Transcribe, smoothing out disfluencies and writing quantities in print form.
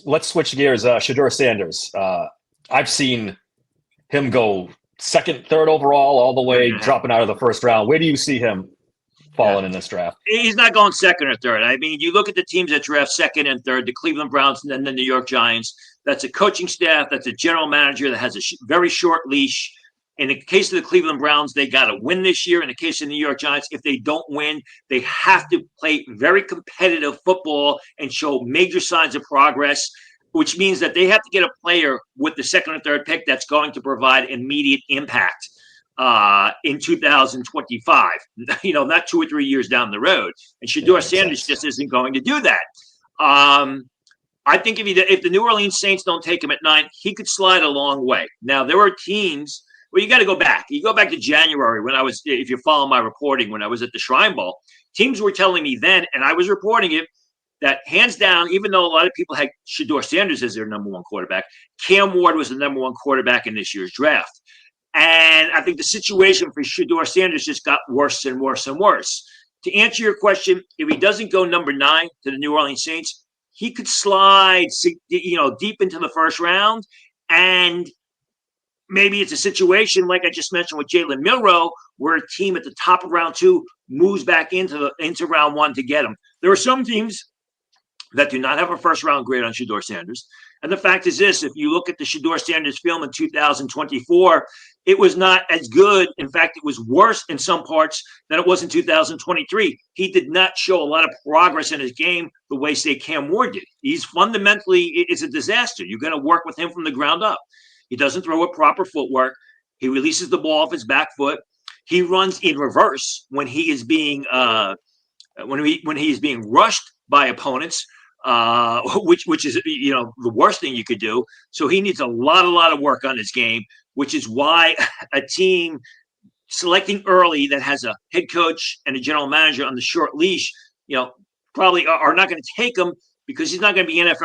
let's switch gears. Shedeur Sanders. I've seen him go second, third overall, all the way dropping out of the first round. Where do you see him falling in this draft? He's not going second or third. I mean, you look at the teams that draft second and third, the Cleveland Browns and then the New York Giants. That's a coaching staff. That's a general manager that has a very short leash. In the case of the Cleveland Browns, they got to win this year. In the case of the New York Giants, if they don't win, they have to play very competitive football and show major signs of progress, which means that they have to get a player with the second or third pick that's going to provide immediate impact in 2025, not 2 or 3 years down the road. And Shedeur Sanders just isn't going to do that. I think if the New Orleans Saints don't take him at 9, he could slide a long way. Now, there are teams. Well, you got to go back. You go back to January when if you follow my reporting, when I was at the Shrine Bowl, teams were telling me then, and I was reporting it, that hands down, even though a lot of people had Shedeur Sanders as their number one quarterback, Cam Ward was the number one quarterback in this year's draft. And I think the situation for Shedeur Sanders just got worse and worse and worse. To answer your question, if he doesn't go number 9 to the New Orleans Saints, he could slide, deep into the first round. And maybe it's a situation like I just mentioned with Jalen Milroe, where a team at the top of round 2 moves back into round 1 to get him. There are some teams that do not have a first round grade on Shedeur Sanders. And the fact is this, if you look at the Shedeur Sanders film in 2024, it was not as good. In fact, it was worse in some parts than it was in 2023. He did not show a lot of progress in his game the way, say, Cam Ward did. He's fundamentally, it's a disaster. You're going to work with him from the ground up. He doesn't throw with proper footwork. He releases the ball off his back foot. He runs in reverse when he is being when he is being rushed by opponents, which is the worst thing you could do. So he needs a lot of work on his game, which is why a team selecting early that has a head coach and a general manager on the short leash, probably are not going to take him because he's not going to be NFL